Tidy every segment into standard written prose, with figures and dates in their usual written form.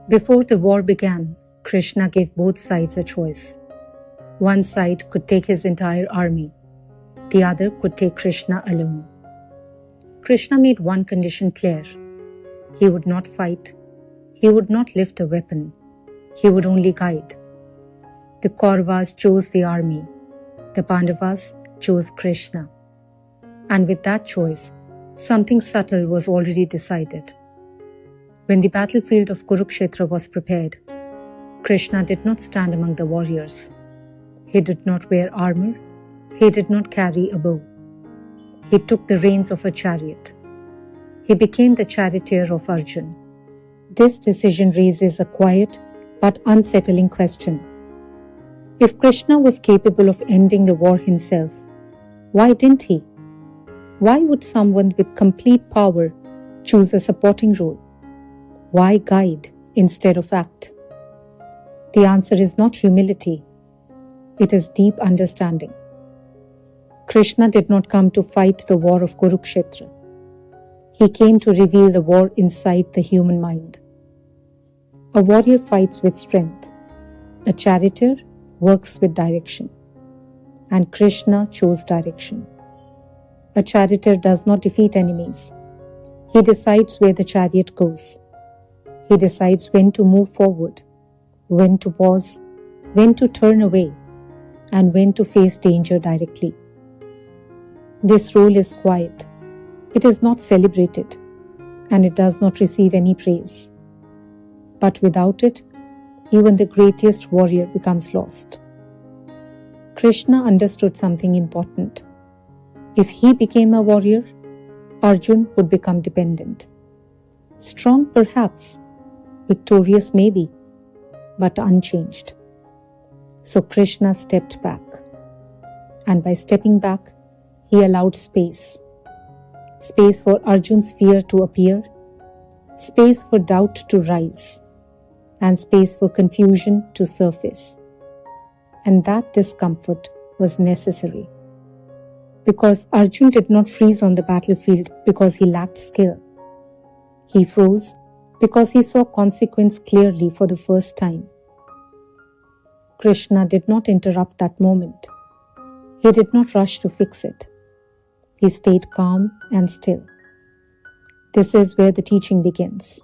Before the war began, Krishna gave both sides a choice. One side could take his entire army. The other could take Krishna alone. Krishna made one condition clear. He would not fight. He would not lift a weapon. He would only guide. The Kauravas chose the army. The Pandavas chose Krishna. And with that choice, something subtle was already decided. When the battlefield of Kurukshetra was prepared, Krishna did not stand among the warriors. He did not wear armor. He did not carry a bow. He took the reins of a chariot. He became the charioteer of Arjuna. This decision raises a quiet but unsettling question. If Krishna was capable of ending the war himself, why didn't he? Why would someone with complete power choose a supporting role? Why guide instead of act? The answer is not humility. It is deep understanding. Krishna did not come to fight the war of Kurukshetra. He came to reveal the war inside the human mind. A warrior fights with strength. A charioteer works with direction. And Krishna chose direction. A charioteer does not defeat enemies. He decides where the chariot goes. He decides when to move forward, when to pause, when to turn away, and when to face danger directly. This role is quiet. It is not celebrated, and it does not receive any praise. But without it, even the greatest warrior becomes lost. Krishna understood something important. If he became a warrior, Arjuna would become dependent. Strong perhaps, victorious maybe, but unchanged. So Krishna stepped back. And by stepping back, he allowed space. Space for Arjuna's fear to appear, space for doubt to rise, and space for confusion to surface. And that discomfort was necessary. Because Arjuna did not freeze on the battlefield because he lacked skill. He froze because he saw consequence clearly for the first time. Krishna did not interrupt that moment. He did not rush to fix it. He stayed calm and still. This is where the teaching begins.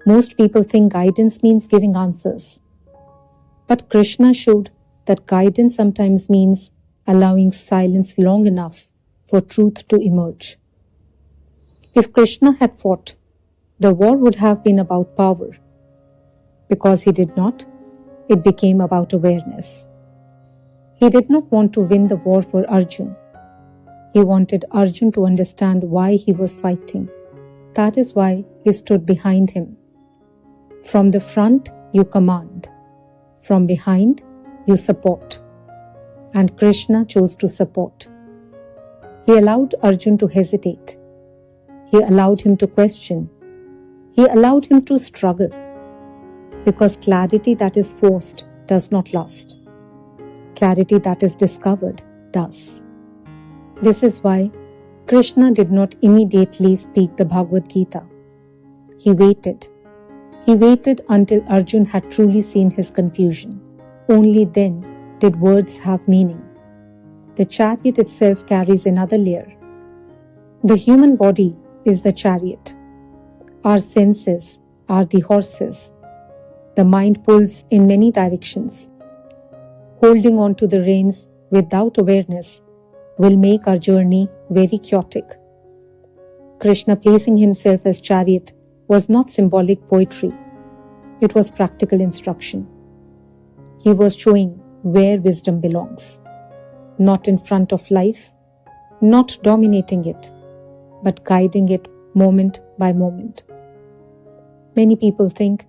Most people think guidance means giving answers. But Krishna showed that guidance sometimes means allowing silence long enough for truth to emerge. If Krishna had fought, the war would have been about power. Because he did not, it became about awareness. He did not want to win the war for Arjuna. He wanted Arjuna to understand why he was fighting. That is why he stood behind him. From the front, you command. From behind, you support. And Krishna chose to support. He allowed Arjuna to hesitate. He allowed him to question. He allowed him to struggle. Because clarity that is forced does not last. Clarity that is discovered does. This is why Krishna did not immediately speak the Bhagavad Gita. He waited. He waited until Arjuna had truly seen his confusion. Only then did words have meaning. The chariot itself carries another layer. The human body is the chariot. Our senses are the horses. The mind pulls in many directions. Holding on to the reins without awareness will make our journey very chaotic. Krishna placing himself as chariot was not symbolic poetry. It was practical instruction. He was showing where wisdom belongs. Not in front of life, not dominating it, but guiding it moment by moment. Many people think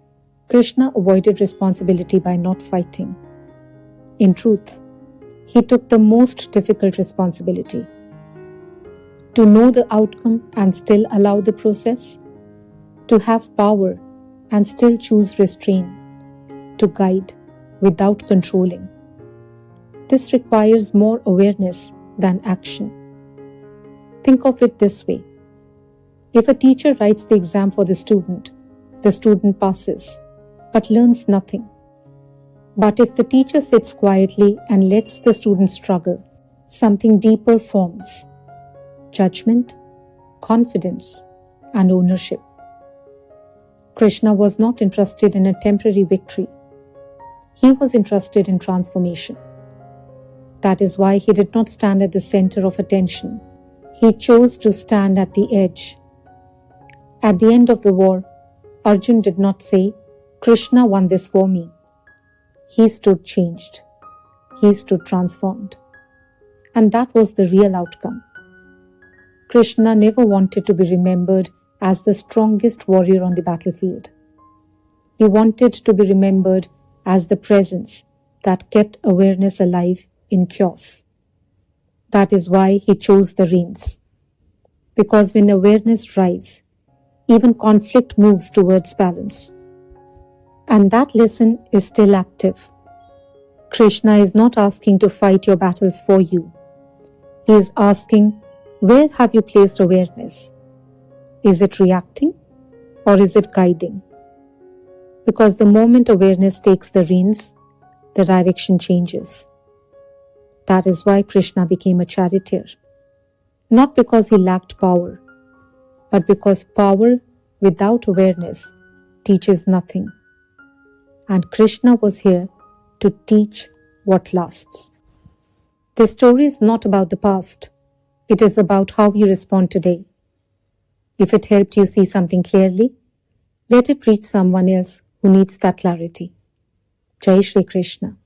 Krishna avoided responsibility by not fighting. In truth, he took the most difficult responsibility. To know the outcome and still allow the process. To have power and still choose restraint. To guide without controlling. This requires more awareness than action. Think of it this way. If a teacher writes the exam for the student, the student passes, but learns nothing. But if the teacher sits quietly and lets the student struggle, something deeper forms: judgment, confidence, and ownership. Krishna was not interested in a temporary victory. He was interested in transformation. That is why he did not stand at the center of attention. He chose to stand at the edge. At the end of the war, Arjuna did not say, "Krishna won this for me." He stood changed. He stood transformed. And that was the real outcome. Krishna never wanted to be remembered as the strongest warrior on the battlefield. He wanted to be remembered as the presence that kept awareness alive in chaos. That is why he chose the reins. Because when awareness drives, even conflict moves towards balance. And that lesson is still active. Krishna is not asking to fight your battles for you. He is asking, where have you placed awareness? Is it reacting or is it guiding? Because the moment awareness takes the reins, the direction changes. That is why Krishna became a charioteer. Not because he lacked power, but because power without awareness teaches nothing. And Krishna was here to teach what lasts. This story is not about the past. It is about how you respond today. If it helped you see something clearly, let it reach someone else who needs that clarity. Jai Shri Krishna.